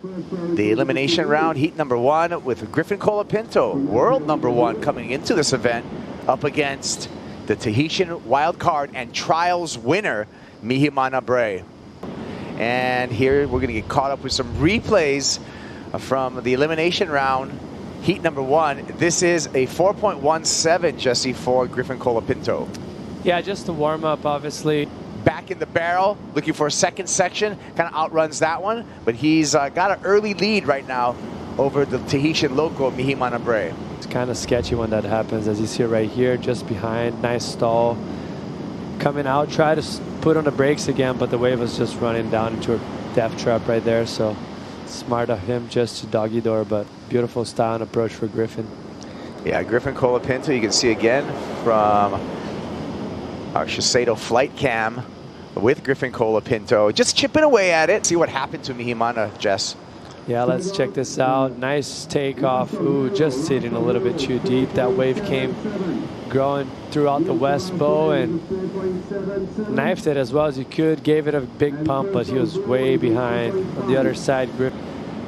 The elimination round, heat number 1, with Griffin Colapinto, world number 1, coming into this event up against the Tahitian wild card and trials winner, Mihimana Braye. And here we're going to get caught up with some replays from the elimination round, heat number 1. This is a 4.17, Jesse, for Griffin Colapinto. Yeah, just to warm up, obviously. Back in the barrel, looking for a second section, kind of outruns that one, but he's got an early lead right now over the Tahitian local, Mihimana Braye. It's kind of sketchy when that happens, as you see right here, just behind, nice stall. Coming out, try to put on the brakes again, but the wave was just running down into a death trap right there, so smart of him just to doggy door, but beautiful style and approach for Griffin. Yeah, Griffin Colapinto, you can see again from our SHISEIDO flight cam with Griffin Colapinto, just chipping away at it. See what happened to Mihimana, Jess. Yeah, let's check this out. Nice takeoff. Ooh, just sitting a little bit too deep. That wave came growing throughout the west bow and knifed it as well as you could. Gave it a big pump, but he was way behind. On the other side,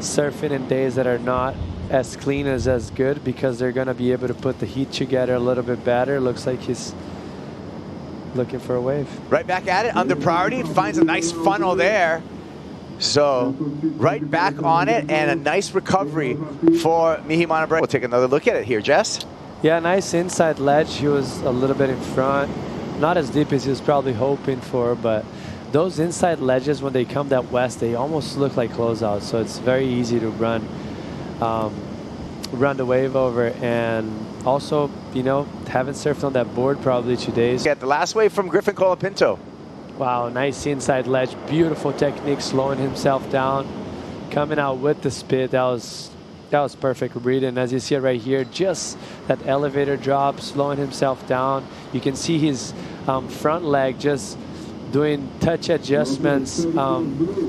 surfing in days that are not as clean as good, because they're going to be able to put the heat together a little bit better. Looks like he's looking for a wave. Right back at it, under priority, finds a nice funnel there. So right back on it, and a nice recovery for Mihimana Braye. We'll take another look at it here, Jess. Yeah, nice inside ledge. He was a little bit in front. Not as deep as he was probably hoping for, but those inside ledges, when they come that west, they almost look like closeouts. So it's very easy to run the wave over. And also, you know, haven't surfed on that board probably 2 days. Get the last wave from Griffin Colapinto. Wow, nice inside ledge, beautiful technique, slowing himself down, coming out with the spit. That was perfect reading. As you see it right here, just that elevator drop, slowing himself down. You can see his front leg just doing touch adjustments,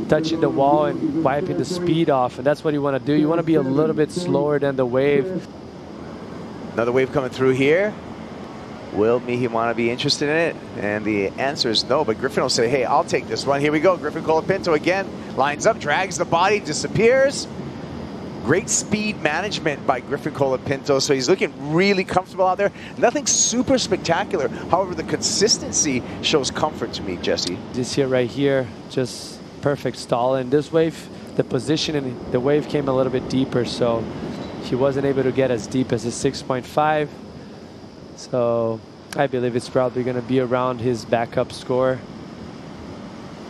touching the wall and wiping the speed off. And that's what you want to do. You want to be a little bit slower than the wave. Another wave coming through here. Will Mihimana be interested in it? And the answer is no, but Griffin will say, hey, I'll take this one. Here we go. Griffin Colapinto again lines up, drags the body, disappears. Great speed management by Griffin Colapinto. So he's looking really comfortable out there. Nothing super spectacular. However, the consistency shows comfort to me, Jesse. You see it right here, just perfect stall. And this wave, the position in the wave came a little bit deeper, so he wasn't able to get as deep as his 6.5. So I believe it's probably going to be around his backup score.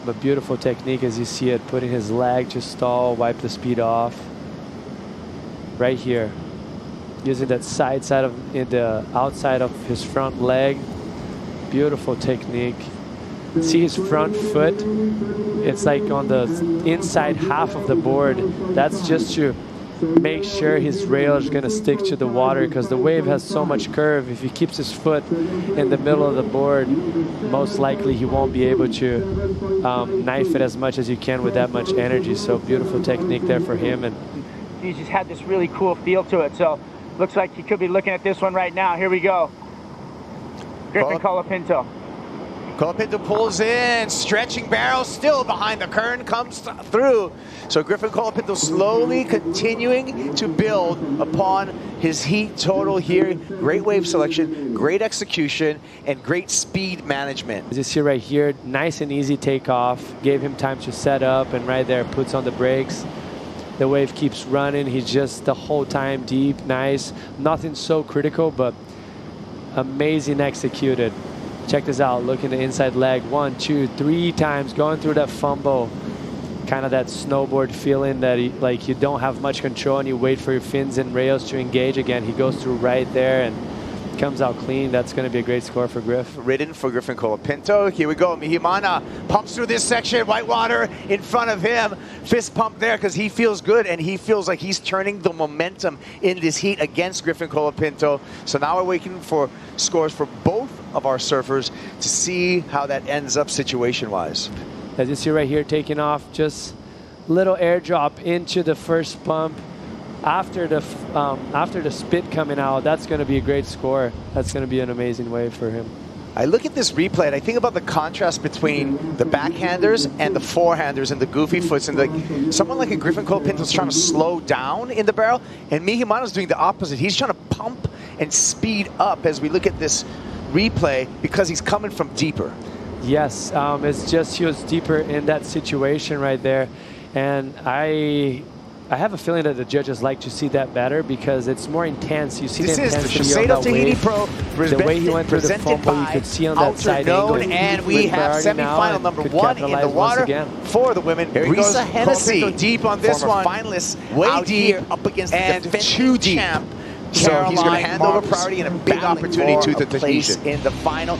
But beautiful technique as you see it, putting his leg to stall, wipe the speed off. Right here, using that side of in the outside of his front leg. Beautiful technique. See his front foot? It's like on the inside half of the board. That's just to make sure his rail is going to stick to the water, because the wave has so much curve. If he keeps his foot in the middle of the board, most likely he won't be able to knife it as much as you can with that much energy. So beautiful technique there for him. And he's just had this really cool feel to it. So looks like he could be looking at this one right now. Here we go. Griffin Colapinto. Colapinto pulls in, stretching barrel, still behind the current, comes through. So Griffin Colapinto slowly continuing to build upon his heat total here. Great wave selection, great execution, and great speed management. As you see right here, nice and easy takeoff. Gave him time to set up, and right there puts on the brakes. The wave keeps running. He's just the whole time deep, nice. Nothing so critical, but amazing executed. Check this out, look in the inside leg, 1, 2, 3 times, going through that fumble. Kind of that snowboard feeling that like you don't have much control and you wait for your fins and rails to engage again. He goes through right there and comes out clean. That's going to be a great score for Griff. Ridden for Griffin Colapinto. Here we go. Mihimana pumps through this section. Whitewater in front of him. Fist pump there because he feels good, and he feels like he's turning the momentum in this heat against Griffin Colapinto. So now we're waiting for scores for both of our surfers to see how that ends up situation-wise. As you see right here, taking off, just little airdrop into the first pump. After the spit coming out, that's going to be a great score. That's going to be an amazing wave for him. I look at this replay and I think about the contrast between the backhanders and the forehanders and the goofy foots, and like someone like a Griffin Colapinto is trying to slow down in the barrel, and Mihimana's doing the opposite. He's trying to pump and speed up as we look at this replay because he's coming from deeper. Yes, it's just he was deeper in that situation right there, and I have a feeling that the judges like to see that better because it's more intense. You see This the is the intensity on SHISEIDO that Tahiti wave. Pro The way he went through the presented fumble, you by could see on that side angle. Outerknown, and we with have Braye now semifinal and number could 1 in capitalize the once water again. for the women. Here he goes. Brisa Hennessy, Colapinto deep on this former one, finalist, way out deep here up against and the too deep. champ. So he's going to hand over Marks priority and a big battling opportunity to for the a place Tahitian in the final.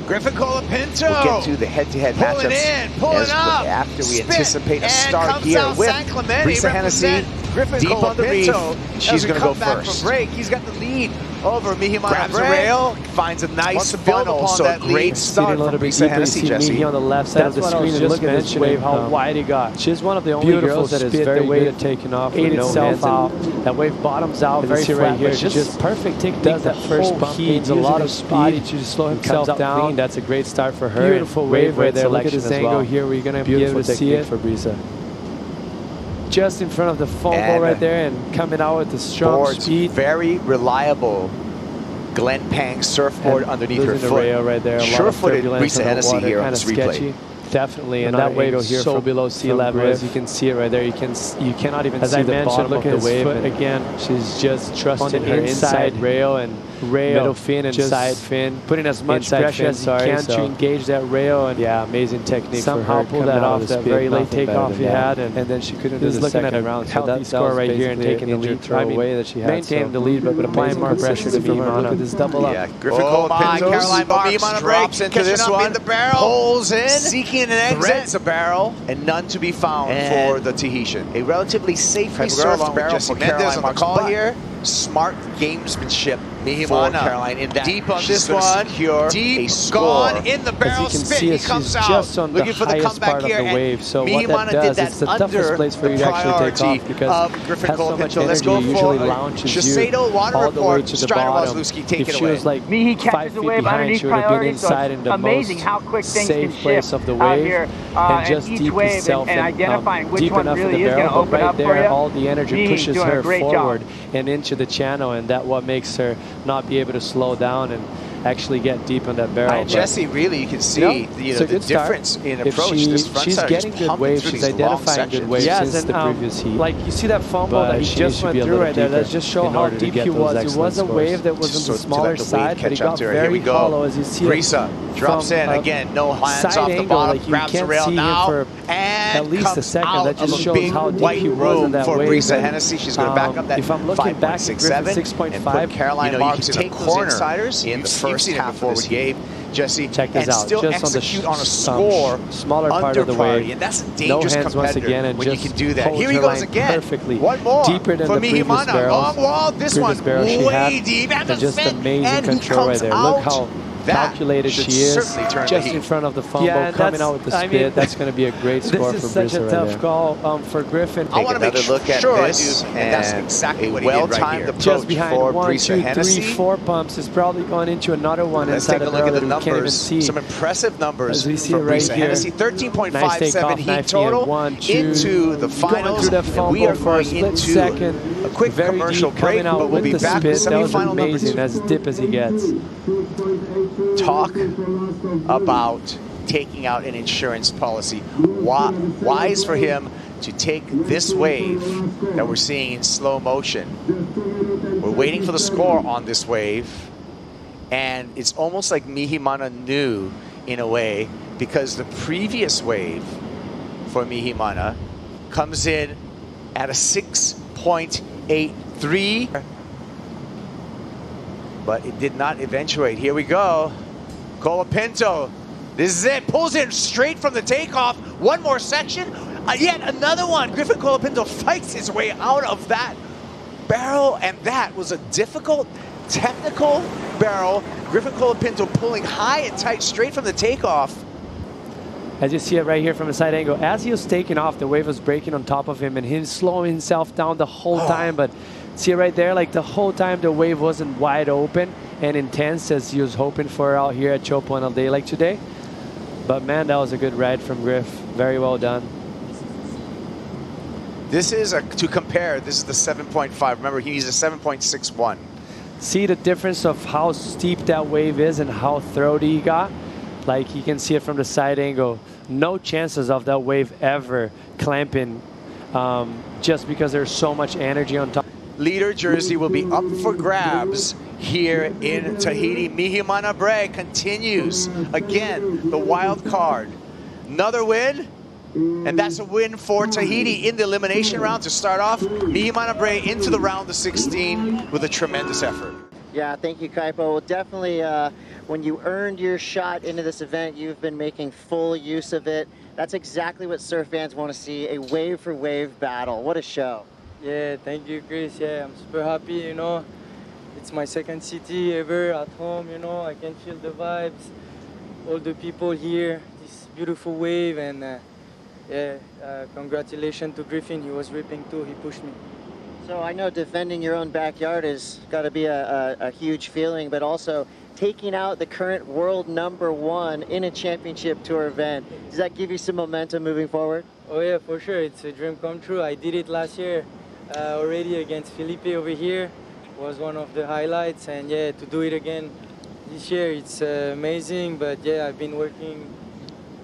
Griffin Colapinto. We'll get to the head-to-head Pulling matchups in, pulling up. after we Spin, anticipate a and start comes here out with San Clemente, Brisa Hennessy represent Griffin deep on the reef. Colapinto. She's going to go Back first. from break. He's got the lead over Mihimana Grabs a Braye. rail, finds a nice Wants to build funnel, upon so that great lead. start a from little bit Brisa deeper. You Hennessy, see Jesse. Mihi on the left side of the That's what I was screen and just look at this mentioning, wave, how wide it got. She's one of the only Beautiful girls that is spit, very the wave good at taking off ate with no itself hands. out. That wave bottoms out, As very you see flat, right here, but she just perfect technique. does The that first whole bump, heat, gains a using lot her of body speed to slow comes himself out down. clean. That's a great start for her. Beautiful And wave right there. Look at selection this as angle well. here. We're going to be Beautiful able to see it for Brisa. Just in front of the fumble And right there and coming out with the strong Board's speed. very reliable Glen Pang surfboard And underneath her losing the foot. rail right there. A lot of Sure-footed turbulence Brisa in the Hennessy water, here on kind this of replay. sketchy. Definitely, and Another that wave angle here so from, below sea from level, Griff. as You can see it right there. You cannot even As see I the mentioned, bottom look of at the his wave. foot And again. She's just trusting the her inside inside rail and middle fin and just side fin, putting as much inside pressure fin, as you can to engage that rail. And Yeah, amazing technique somehow for her. pull that off. That very late takeoff he had, and then she couldn't he was do the looking at second a round. So healthy that score was right here and basically taking the an lead. injured throwaway that she had. Maintaining the lead, but applying more pressure to Mihimana. Look at this double up. Yeah, Griffin Oh my, Colapinto, Caroline Marks Mihimana Braye drops into this catching up one, in the barrel. pulls in, Seeking an exit. threads a barrel, and none to be found for the Tahitian. A relatively safely surfed barrel for Caroline on the Marks, call but here. smart gamesmanship for Mihimana Caroline in that deep on she's this gonna one. secure a Deep, score. gone in the As barrel you can spin. see, He she's comes out just on looking the for the highest comeback part of here. the and wave. So what Mihimana that did does, that it's the under toughest place for the you to actually take priority off because of Griffin has so much Colapinto. Let's energy. go Usually for launches you SHISEIDO water all the way report. to the Strider bottom. Wazlewski, take If it she away. was like Mihi 5 catches feet the wave behind, underneath she would have been priority, so inside it's in the amazing most how quick things safe can place shift of the out wave, here, and just each deep wave itself and identifying which deep one enough really in the is going barrel, to but open right up for there, you. all the energy Mihi's pushes doing a her great forward job. and into the channel, and that what makes her not be able to slow down and actually get deep in that barrel. And Jesse, really, you can see it's the a good start. difference in If approach. This front she's side getting just good pumping waves. through She's these long identifying good sections. waves Yes, since and the previous heat. like you see that fumble But that he she just needs to went be a through little right there. That deeper just show in how order to deep get he those was. It excellent was a scores. wave that was on Just the to smaller let the wave side, but he catch up got to her. Here very we go. hollow as you see it. Brisa drops from in a again. No hands side off the angle, bottom. like you grabs the can't rail see him now. for And at least a comes second. out That just of a shows big how deep white he was in room that for wave. Brisa Hennessy. She's going to back up that if I'm looking back at 5.67 Griffin and 6.5, put Caroline Marks in a take corner those insiders in the first half of this game. Jesse, Check this and out. still Just execute on on the a score smaller part under of the priority, wave. and that's a No dangerous hands once competitor again, and when you just can do that. holds Here he her goes line again. perfectly. One more Deeper than for the previous Mihimana. barrels. Long wall. This Previous one barrel she way had, deep at the and just fin, amazing and he control right comes there. out. Look how That calculated should she is, certainly turn the just heat. in front of the fumble, Yeah, and coming that's- out with the I spit. mean, That's going to be a great score This for is such Brisa a right tough there. call for Griffin. I want to make look at sure this, I do, and that's and exactly a what he did right well-timed here. approach Just behind for 1, Brisa 2, Hennessy. 3, 4 pumps is probably going into another one Let's inside take a the look at barrel the that we can't even numbers. see. Some impressive numbers As we see for it right Brisa here. Hennessy. Nice 13.57 takeoff, heat knifing total it. 1, 2, into the going finals. through that And fumble we are for a going split into second. a quick Very commercial deep, break, coming out but we'll with be the back with spit. That was semifinal numbers. amazing, as deep as he gets. Talk about taking out an insurance policy. Wise for him to take this wave that we're seeing in slow motion. We're waiting for the score on this wave, and it's almost like Mihimana knew in a way, because the previous wave for Mihimana comes in at a 6.83, but it did not eventuate. Here we go. Colapinto, this is it, pulls it straight from the takeoff. One more section, yet another one. Griffin Colapinto fights his way out of that barrel, and that was a difficult, technical barrel. Griffin Colapinto pulling high and tight straight from the takeoff. As you see it right here from the side angle, as he was taking off, the wave was breaking on top of him, and him slowing himself down the whole time, but See right there, like the whole time the wave wasn't wide open and intense as he was hoping for out here at Teahupo'o on a day like today. But man, that was a good ride from Griff. Very well done. This is to compare, this is the 7.5. Remember, he's a 7.61. See the difference of how steep that wave is and how throaty he got? Like you can see it from the side angle. No chances of that wave ever clamping just because there's so much energy on top. Leader jersey will be up for grabs here in Tahiti. Mihimana Braye continues again the wild card. Another win, and that's a win for Tahiti in the elimination round to start off. Mihimana Braye into the round of 16 with a tremendous effort. Yeah, thank you, Kaipo. Well, definitely when you earned your shot into this event, you've been making full use of it. That's exactly what surf fans want to see, a wave-for-wave battle. What a show. Yeah, thank you, Chris. Yeah, I'm super happy, you know. It's my second city ever at home, you know. I can feel the vibes, all the people here, this beautiful wave, and congratulations to Griffin. He was ripping too, he pushed me. So I know defending your own backyard has got to be a huge feeling, but also taking out the current world #1 in a championship tour event. Does that give you some momentum moving forward? Oh yeah, for sure. It's a dream come true. I did it last year already against Felipe over here. Was one of the highlights, and yeah, to do it again this year, it's amazing. But yeah, I've been working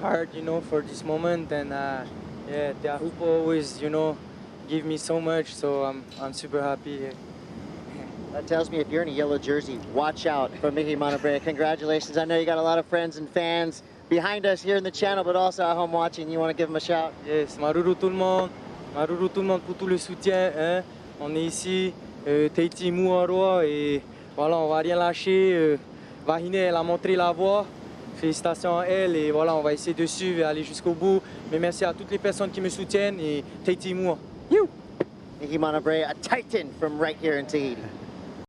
hard, you know, for this moment, and yeah, Teahupo'o always, you know, give me so much, so I'm super happy here. That tells me if you're in a yellow jersey, watch out for Mihimana Braye. Congratulations. I know you got a lot of friends and fans behind us here in the channel, but also at home watching. You want to give them a shout? Yes, maruru tout le monde pour tout le soutien. Hein. On est ici, Tahiti Muaroa, et voilà, on va rien lâcher. Vahine, elle a montré la voie. Félicitations à elle, et voilà, on va essayer de suivre et aller jusqu'au bout. Mais merci à toutes les personnes qui me soutiennent, et Tahiti Mua. Mihimana Braye, a titan from right here in Tahiti.